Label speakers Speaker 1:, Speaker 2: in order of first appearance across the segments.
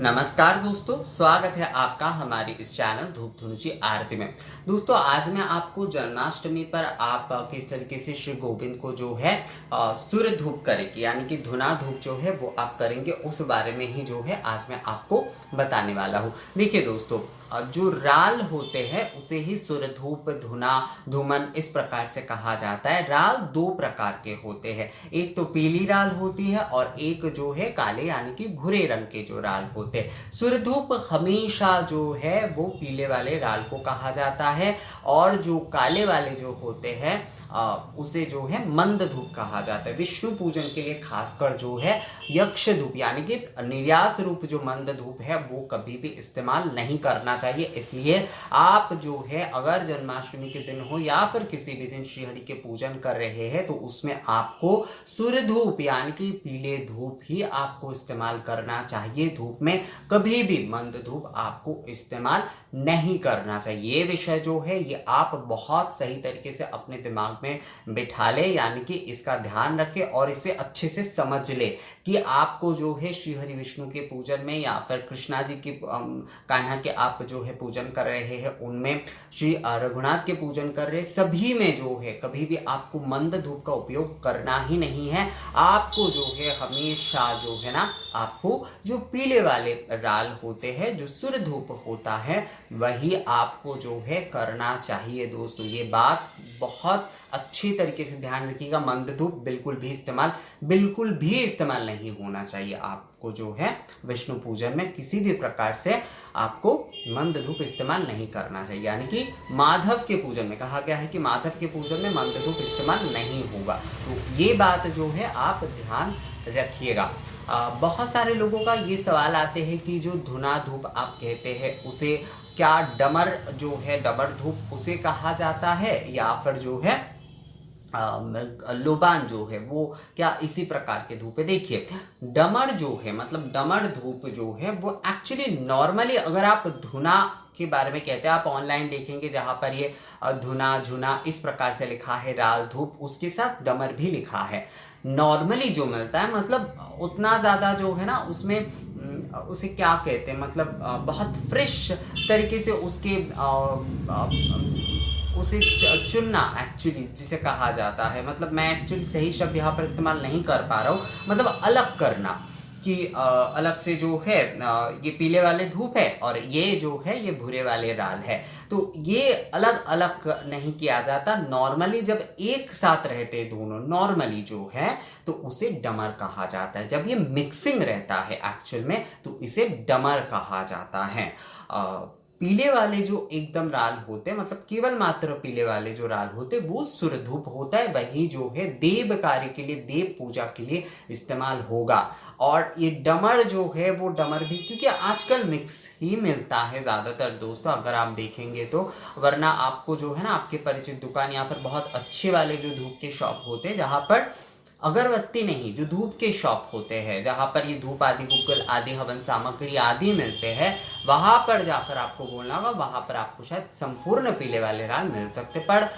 Speaker 1: नमस्कार दोस्तों, स्वागत है आपका हमारे इस चैनल धूप धुनुची आरती में। दोस्तों, आज मैं आपको जन्माष्टमी पर आप किस तरीके से श्री गोविंद को जो है सूर्य धूप करेंगे, यानी कि धुना धूप जो है वो आप करेंगे, उस बारे में ही जो है आज मैं आपको बताने वाला हूँ। देखिए दोस्तों, जो राल होते हैं उसे ही सूर्य धूप, धुना, धूमन इस प्रकार से कहा जाता है। राल दो प्रकार के होते हैं, एक तो पीली राल होती है और एक जो है काले यानी कि भूरे रंग के जो राल होते हैं। सूर्य धूप हमेशा जो है वो पीले वाले राल को कहा जाता है और जो काले वाले जो होते हैं उसे जो है मंद धूप कहा जाता है। विष्णु पूजन के लिए खासकर जो है यक्ष धूप यानी कि निर्यास रूप जो मंद धूप है वो कभी भी इस्तेमाल नहीं करना चाहिए। इसलिए आप जो है अगर जन्माष्टमी के दिन हो या फिर किसी भी दिन श्रीहरि के पूजन कर रहे हैं तो उसमें आपको सूर्य धूप यानी कि पीले धूप ही आपको इस्तेमाल करना चाहिए। धूप में कभी भी मंद धूप आपको इस्तेमाल नहीं करना चाहिए। ये विषय जो है ये आप बहुत सही तरीके से अपने दिमाग में बिठा ले, यानी कि इसका ध्यान रखें और इसे अच्छे से समझ ले कि आपको जो है श्री हरि विष्णु के पूजन में या फिर कृष्णा जी के कान्हा के आप जो है पूजन कर रहे हैं, उनमें श्री रघुनाथ के पूजन कर रहे, सभी में जो है कभी भी आपको मंद धूप का उपयोग करना ही नहीं है। आपको जो है हमेशा जो है ना, आपको जो पीले वाले राल होते हैं, जो सूर्य धूप होता है, वही आपको जो है करना चाहिए। दोस्तों, ये बात बहुत अच्छी तरीके से ध्यान रखिएगा। मंद धूप बिल्कुल भी इस्तेमाल नहीं होना चाहिए। आपको जो है विष्णु पूजन में किसी भी प्रकार से आपको मंद धूप इस्तेमाल नहीं करना चाहिए, यानी कि माधव के पूजन में कहा गया है कि माधव के पूजन में मंद धूप इस्तेमाल नहीं होगा। तो ये बात जो है आप ध्यान रखिएगा। बहुत सारे लोगों का ये सवाल आते हैं कि जो धुना धूप आप कहते हैं उसे क्या डमर जो है, डमर धूप उसे कहा जाता है या फिर जो है लोबान जो है वो क्या इसी प्रकार के धूप है। देखिए, डमर जो है मतलब डमर धूप जो है वो एक्चुअली नॉर्मली अगर आप धुना के बारे में कहते हैं, आप ऑनलाइन देखेंगे जहां पर ये धुना झुना इस प्रकार से लिखा है, राल धूप उसके साथ डमर भी लिखा है। नॉर्मली जो मिलता है मतलब उतना ज़्यादा जो है ना उसमें उसे क्या कहते हैं, मतलब बहुत फ्रेश तरीके से उसके उसे चुनना एक्चुअली जिसे कहा जाता है, मतलब मैं एक्चुअली सही शब्द यहाँ पर इस्तेमाल नहीं कर पा रहा हूँ, मतलब अलग करना कि अलग से जो है ये पीले वाले धूप है और ये जो है ये भूरे वाले राल है, तो ये अलग अलग नहीं किया जाता। नॉर्मली जब एक साथ रहते दोनों नॉर्मली जो है तो उसे डमर कहा जाता है। जब ये मिक्सिंग रहता है एक्चुअल में तो इसे डमर कहा जाता है। पीले वाले जो एकदम राल होते हैं, मतलब केवल मात्र पीले वाले जो राल होते हैं वो सूर्य धूप होता है, वही जो है देव कार्य के लिए, देव पूजा के लिए इस्तेमाल होगा। और ये डमर जो है वो डमर भी क्योंकि आजकल मिक्स ही मिलता है ज़्यादातर दोस्तों, अगर आप देखेंगे तो, वरना आपको जो है ना आपके परिचित दुकान या फिर बहुत अच्छे वाले जो धूप के शॉप होते हैं जहाँ पर अगरबत्ती नहीं, जो धूप के शॉप होते हैं जहाँ पर ये धूप आदि, गुग्गल आदि, हवन सामग्री आदि मिलते हैं, वहाँ पर जाकर आपको बोलना होगा, वहाँ पर आपको शायद संपूर्ण पीले वाले राल मिल सकते। पर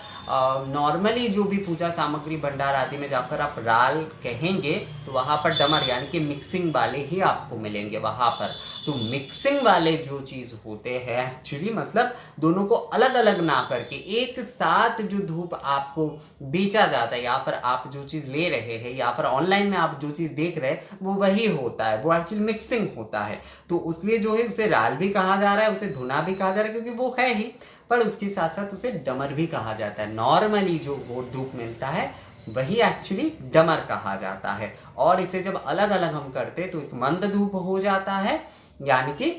Speaker 1: नॉर्मली जो भी पूजा सामग्री भंडार आदि में जाकर आप राल कहेंगे तो वहाँ पर डमर यानी कि मिक्सिंग वाले ही आपको मिलेंगे वहाँ पर। तो मिक्सिंग वाले जो चीज़ होते हैं एक्चुअली मतलब दोनों को अलग अलग ना करके एक साथ जो धूप आपको बेचा जाता है या फिर आप जो चीज़ ले रहे हैं या फिर ऑनलाइन में आप जो चीज़ देख रहे हैं वो वही होता है, वो एक्चुअली मिक्सिंग होता है। तो उसलिए जो है उसे राल भी कहा जा रहा है, उसे धुना भी कहा जा रहा है क्योंकि वो है ही, पर उसके साथ साथ उसे डमर भी कहा जाता है। नॉर्मली जो वो धूप मिलता है वही एक्चुअली डमर कहा जाता है। और इसे जब अलग अलग हम करते तो एक मंद धूप हो जाता है, यानी कि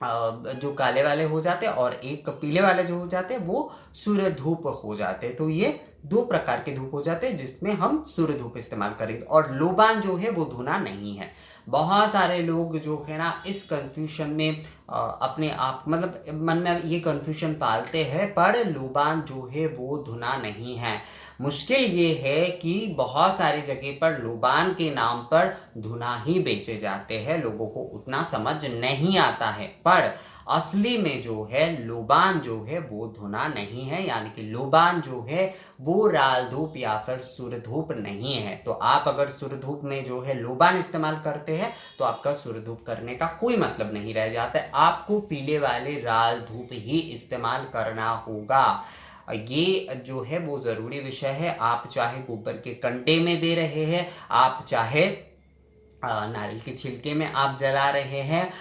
Speaker 1: जो काले वाले हो जाते हैं, और एक पीले वाले जो हो जाते हैं वो सूर्य धूप हो जाते हैं। तो ये दो प्रकार के धूप हो जाते हैं जिसमें हम सूर्य धूप इस्तेमाल करेंगे। और लोबान जो है वो धुना नहीं है। बहुत सारे लोग जो है ना इस कंफ्यूजन में अपने आप मतलब मन में ये कंफ्यूजन पालते हैं, पर लोबान जो है वो धुना नहीं है। मुश्किल ये है कि बहुत सारी जगह पर लोबान के नाम पर धुना ही बेचे जाते हैं, लोगों को उतना समझ नहीं आता है। पर असली में जो है लोबान जो है वो धुना नहीं है, यानी कि लोबान जो है वो राल धूप या फिर सुरधूप नहीं है। तो आप अगर सुरधूप में जो है लोबान इस्तेमाल करते हैं तो आपका सुरधूप करने का कोई मतलब नहीं रह जाता है। आपको पीले वाले राल धूप ही इस्तेमाल करना होगा। ये जो है वो ज़रूरी विषय है। आप चाहे गोबर के कंडे में दे रहे हैं, आप चाहे नारियल के छिलके में आप जला रहे हैं,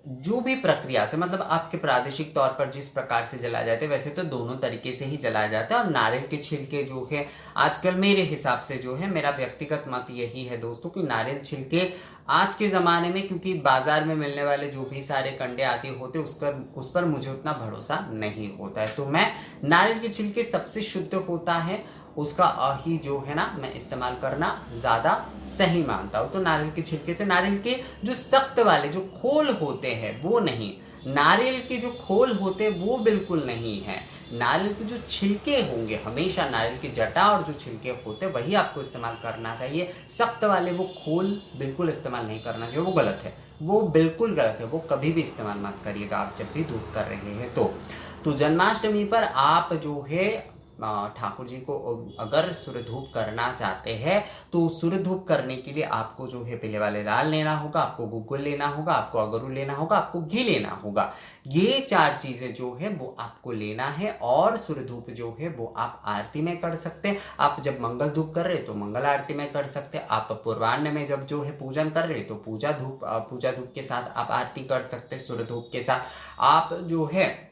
Speaker 1: जो भी प्रक्रिया से मतलब आपके प्रादेशिक तौर पर जिस प्रकार से जलाया जाता है वैसे तो दोनों तरीके से ही जलाया जाता है। और नारियल के छिलके जो है आजकल मेरे हिसाब से जो है, मेरा व्यक्तिगत मत यही है दोस्तों कि नारियल छिलके आज के ज़माने में, क्योंकि बाजार में मिलने वाले जो भी सारे कंडे आते होते उस पर मुझे उतना भरोसा नहीं होता है। तो मैं नारियल के छिलके सबसे शुद्ध होता है उसका ही जो है ना मैं इस्तेमाल करना ज़्यादा सही मानता हूँ। तो नारियल के छिलके से, नारियल के जो सख्त वाले जो खोल होते हैं वो नहीं, नारियल के जो खोल होते हैं वो बिल्कुल नहीं है। नारियल के जो छिलके होंगे, हमेशा नारियल की जटा और जो छिलके होते हैं वही आपको इस्तेमाल करना चाहिए। सख्त वाले वो खोल बिल्कुल इस्तेमाल नहीं करना चाहिए, वो गलत है, वो बिल्कुल गलत है, वो कभी भी इस्तेमाल मत करिएगा आप जब भी धूप कर रहे हैं। तो जन्माष्टमी पर आप जो है ठाकुर जी को अगर सुरधूप करना चाहते हैं तो सुरधूप करने के लिए आपको जो है पीले वाले राल लेना होगा, आपको गुग्गुल लेना होगा, आपको अगरू लेना होगा, आपको घी लेना होगा। ये 4 चीजें जो है वो आपको लेना है। और सुरधूप जो है वो आप आरती में कर सकते हैं। आप जब मंगल धूप कर रहे तो मंगल आरती में कर सकते हैं। आप पूर्वाह्न में जब जो है पूजन कर रहे तो पूजा धूप के साथ आप आरती कर सकते हैं। सुरधूप के साथ आप जो है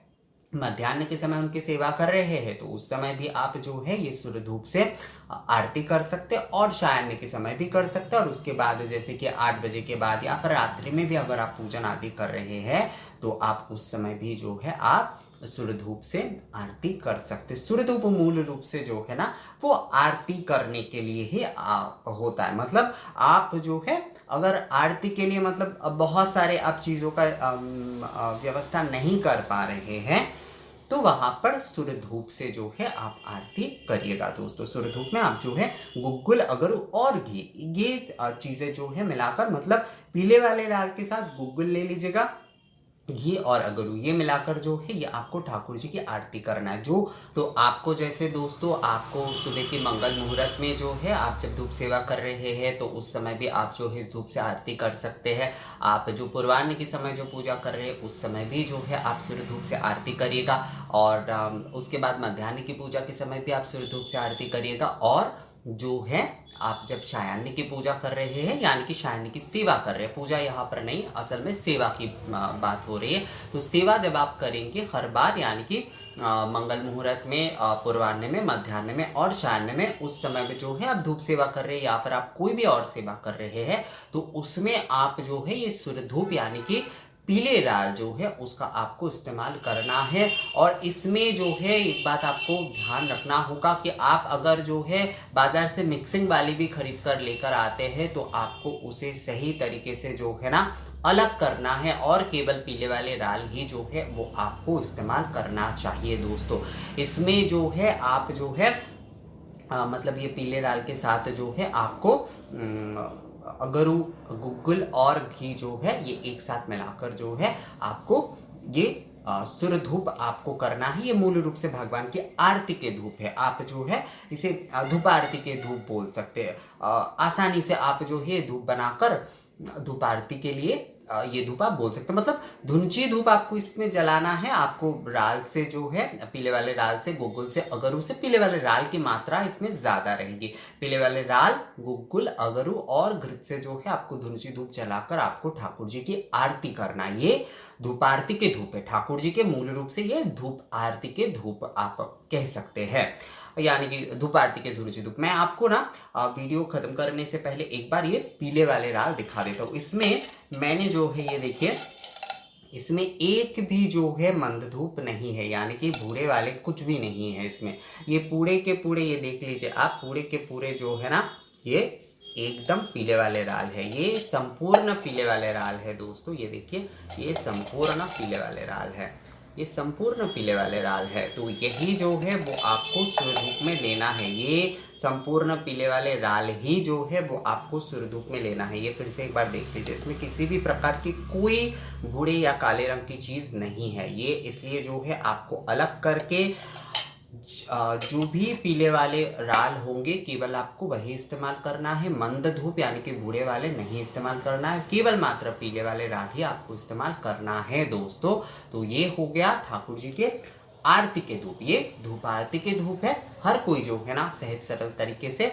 Speaker 1: मध्याह्न के समय उनकी सेवा कर रहे हैं तो उस समय भी आप जो है ये सुरधूप से आरती कर सकते हैं। और सायाह्न के समय भी कर सकते हैं। और उसके बाद जैसे कि 8 बजे के बाद या फिर रात्रि में भी अगर आप पूजन आदि कर रहे हैं तो आप उस समय भी जो है आप सुरधूप से आरती कर सकते। सुरधूप मूल रूप से जो है ना वो आरती करने के लिए ही होता है। मतलब आप जो है अगर आरती के लिए मतलब बहुत सारे आप चीज़ों का व्यवस्था नहीं कर पा रहे हैं तो वहां पर सुरधूप से जो है आप आरती करिएगा दोस्तों। सुरधूप में आप जो है गुग्गुल, अगरू और घी, ये चीज़ें जो है मिलाकर, मतलब पीले वाले राल के साथ गुग्गुल ले लीजिएगा, घी और अगरू ये मिलाकर जो है ये आपको ठाकुर जी की आरती करना है। जो तो आपको जैसे दोस्तों आपको सुबह के मंगल मुहूर्त में जो है आप जब धूप सेवा कर रहे हैं तो उस समय भी आप जो है इस धूप से आरती कर सकते हैं। आप जो पूर्वाह्न के समय जो पूजा कर रहे हैं उस समय भी जो है आप सूर्य धूप से आरती करिएगा। और उसके बाद मध्याह्न की पूजा के समय भी आप सूर्य धूप से आरती करिएगा। और जो है आप जब सायाह्न की पूजा कर रहे हैं यानी कि सायाह्न की सेवा कर रहे हैं, पूजा यहाँ पर नहीं, असल में सेवा की बात हो रही है। तो सेवा जब आप करेंगे हर बार यानी कि मंगल मुहूर्त में, पूर्वाह्न में, मध्याह्न में और सायाह्न में, उस समय में जो है आप धूप सेवा कर रहे हैं या फिर आप कोई भी और सेवा कर रहे हैं तो उसमें आप जो है ये सूर्य धूप यानी कि पीले राल जो है उसका आपको इस्तेमाल करना है। और इसमें जो है एक बात आपको ध्यान रखना होगा कि आप अगर जो है बाजार से मिक्सिंग वाली भी खरीद कर लेकर आते हैं तो आपको उसे सही तरीके से जो है ना अलग करना है और केवल पीले वाले राल ही जो है वो आपको इस्तेमाल करना चाहिए दोस्तों। इसमें जो है आप जो है मतलब ये पीले राल के साथ जो है आपको अगरू, गुग्गुल और घी जो है ये एक साथ मिलाकर जो है आपको ये सूर्य धूप आपको करना है। ये मूल रूप से भगवान की आरती के धूप है। आप जो है इसे धूप आरती के धूप बोल सकते हैं। आसानी से आप जो है धूप बनाकर धूप आरती के लिए ये धूप आप बोल सकते हैं। मतलब धुंची धूप आपको इसमें जलाना है। आपको राल से जो है पीले वाले राल से, गुग्गुल से, अगरू से, पीले वाले राल की मात्रा इसमें ज़्यादा रहेगी। पीले वाले राल, गुग्गुल, अगरू और घृत से जो है आपको धुंची धूप जलाकर आपको ठाकुर जी की आरती करना। ये धूप आरती के धूप है। ठाकुर जी के मूल रूप से ये धूप आरती के धूप आप कह सकते हैं, यानी कि धूप आरती के धुंची धूप। मैं आपको ना वीडियो खत्म करने से पहले एक बार ये पीले वाले राल दिखा देता हूँ। इसमें मैंने जो है ये देखिए, इसमें एक भी जो है मंद धूप नहीं है, यानी कि भूरे वाले कुछ भी नहीं है इसमें। ये पूरे के पूरे, ये देख लीजिए आप, पूरे के पूरे जो है ना ये एकदम पीले वाले राल है। ये संपूर्ण पीले वाले राल है दोस्तों। ये देखिए ये संपूर्ण पीले वाले राल है। ये संपूर्ण पीले वाले राल है, तो यही जो है वो आपको सूर्य धूप में लेना है। ये संपूर्ण पीले वाले राल ही जो है वो आपको सूर्य धूप में लेना है। ये फिर से एक बार देख लीजिए, इसमें किसी भी प्रकार की कोई भूरे या काले रंग की चीज़ नहीं है। ये इसलिए जो है आपको अलग करके जो भी पीले वाले राल होंगे केवल आपको वही इस्तेमाल करना है। मंद धूप यानी कि बूढ़े वाले नहीं इस्तेमाल करना है, केवल मात्र पीले वाले राल ही आपको इस्तेमाल करना है दोस्तों। तो ये हो गया ठाकुर जी के आरती के धूप। ये धूप आरती के धूप है। हर कोई जो है ना सहज सरल तरीके से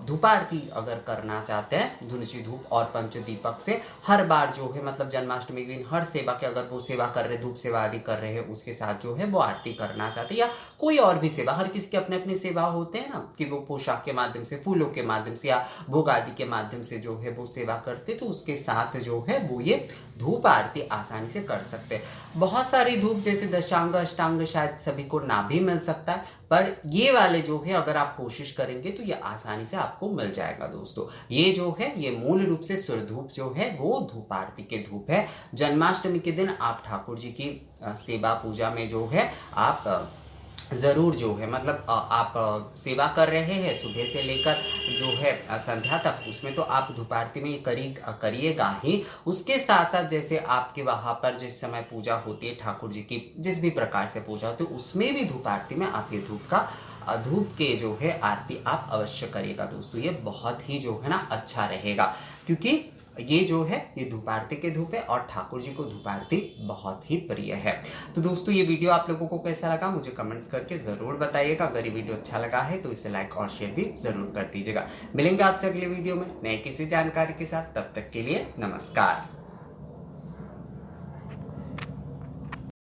Speaker 1: धूप आरती अगर करना चाहते हैं धुनुची धूप और पंचदीपक से, हर बार जो है मतलब जन्माष्टमी के दिन हर सेवा के अगर वो सेवा कर रहे, धूप सेवा आदि कर रहे हैं, उसके साथ जो है वो आरती करना चाहते हैं या कोई और भी सेवा, हर किसी के अपने अपने सेवा होते हैं ना, कि वो पोशाक के माध्यम से, फूलों के माध्यम से या भोग आदि के माध्यम से जो है वो सेवा करते, तो उसके साथ जो है वो ये धूप आरती आसानी से कर सकते हैं। बहुत सारी धूप जैसे दशांग अष्टांग शायद सभी को ना भी मिल सकता है, पर ये वाले जो है अगर आप कोशिश करेंगे तो ये आसानी से आपको मिल जाएगा दोस्तों। ये जो है ये मूल रूप से सूर्य धूप जो है वो धूप आरती के धूप है। जन्माष्टमी के दिन आप ठाकुर जी की सेवा पूजा में जो है आप ज़रूर जो है मतलब आप सेवा कर रहे हैं सुबह से लेकर जो है संध्या तक, उसमें तो आप धूप आरती में करिएगा ही। उसके साथ साथ जैसे आपके वहाँ पर जिस समय पूजा होती है ठाकुर जी की, जिस भी प्रकार से पूजा होती है उसमें भी धूप आरती में आप ये धूप के जो है आरती आप अवश्य करिएगा दोस्तों। ये बहुत ही जो है ना अच्छा रहेगा, क्योंकि ये जो है ये धूप आरती के धूप है और ठाकुर जी को धूप आरती बहुत ही प्रिय है। तो दोस्तों ये वीडियो आप लोगों को कैसा लगा मुझे कमेंट्स करके ज़रूर बताइएगा। अगर ये वीडियो अच्छा लगा है तो इसे लाइक और शेयर भी ज़रूर कर दीजिएगा। मिलेंगे आपसे अगले वीडियो में नए किसी जानकारी के साथ, तब तक के लिए नमस्कार।